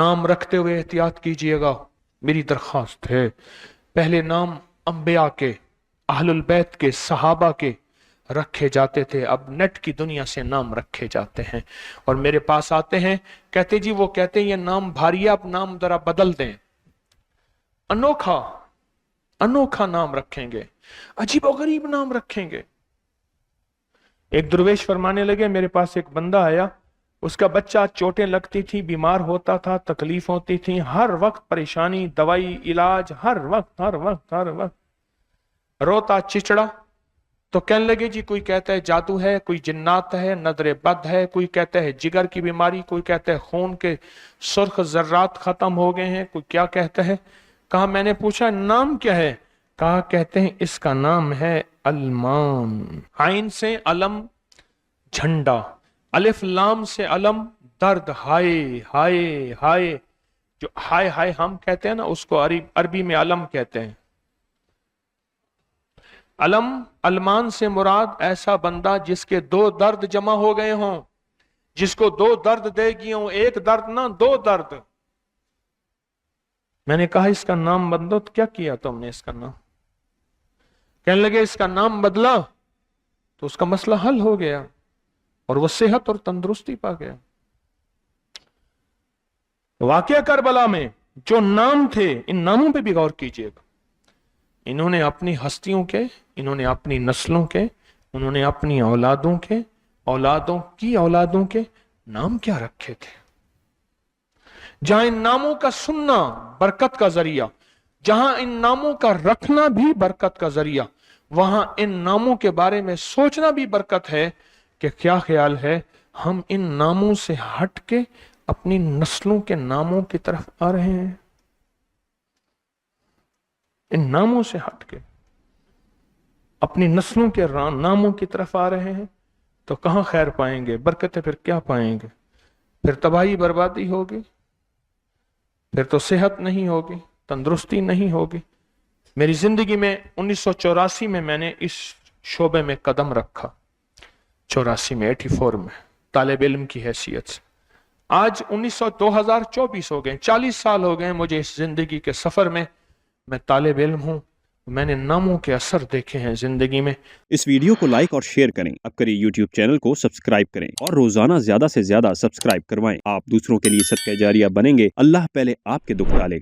नाम रखते हुए एहतियात कीजिएगा, मेरी दरख्वास्त है। पहले नाम अंबिया के, अहलुल बैत के, सहाबा के रखे जाते थे, अब नेट की दुनिया से नाम रखे जाते हैं। और मेरे पास आते हैं, कहते जी, वो कहते हैं ये नाम भारी है, आप नाम जरा बदल दें, अनोखा अनोखा नाम रखेंगे, अजीबोगरीब नाम रखेंगे। एक दुर्वेश फरमाने लगे, मेरे पास एक बंदा आया, उसका बच्चा चोटें लगती थी, बीमार होता था, तकलीफ होती थी, हर वक्त परेशानी, दवाई, इलाज, हर वक्त हर वक्त हर वक्त रोता चिचड़ा। तो कहने लगे जी, कोई कहता है जादू है, कोई जिन्नात है, नजर बद है, कोई कहता है जिगर की बीमारी, कोई कहता है खून के सुर्ख जर्रात खत्म हो गए हैं, कोई क्या कहता है। कहा, मैंने पूछा नाम क्या है? कहा, कहते हैं इसका नाम है अलमान। आइन से अलम झंडा, अलिफ लाम से अलम दर्द, हाय हाय हाय। जो हाय हाय हम कहते हैं ना, उसको अरबी में अलम कहते हैं। अलम, अलमान से मुराद ऐसा बंदा जिसके दो दर्द जमा हो गए हों, जिसको दो दर्द देगी हों, एक दर्द ना दो दर्द। मैंने कहा इसका नाम बदलो। तो क्या किया तुमने इसका नाम? कहने लगे इसका नाम बदला तो उसका मसला हल हो गया और वो सेहत और तंदुरुस्ती पा गया। वाकया करबला में जो नाम थे, इन नामों पे भी गौर कीजिएगा। इन्होंने अपनी हस्तियों के, इन्होंने अपनी नस्लों के, उन्होंने अपनी औलादों के, औलादों की औलादों के नाम क्या रखे थे। जहां इन नामों का सुनना बरकत का जरिया, जहां इन नामों का रखना भी बरकत का जरिया, वहां इन नामों के बारे में सोचना भी बरकत है कि क्या ख्याल है हम इन नामों से हट के अपनी नस्लों के नामों की तरफ आ रहे हैं। इन नामों से हट के अपनी नस्लों के नामों की तरफ आ रहे हैं तो कहां खैर पाएंगे, बरकतें फिर क्या पाएंगे? फिर तबाही बर्बादी होगी, फिर तो सेहत नहीं होगी, तंदुरुस्ती नहीं होगी। मेरी जिंदगी में 1984 में मैंने इस शोबे में कदम रखा, 84 में, 84 में, तालिब इल्म की हैसियत से। आज 2024 हो गए, 40 साल हो गए मुझे इस जिंदगी के सफर में। मैं तालिब इल्म हूं, मैंने नामों के असर देखे हैं जिंदगी में। इस वीडियो को लाइक और शेयर करें, अब करिए YouTube चैनल को सब्सक्राइब करें और रोजाना ज्यादा से ज्यादा सब्सक्राइब करवाएं। आप दूसरों के लिए सदका जारिया बनेंगे, अल्लाह पहले आपके दुख टालेगा।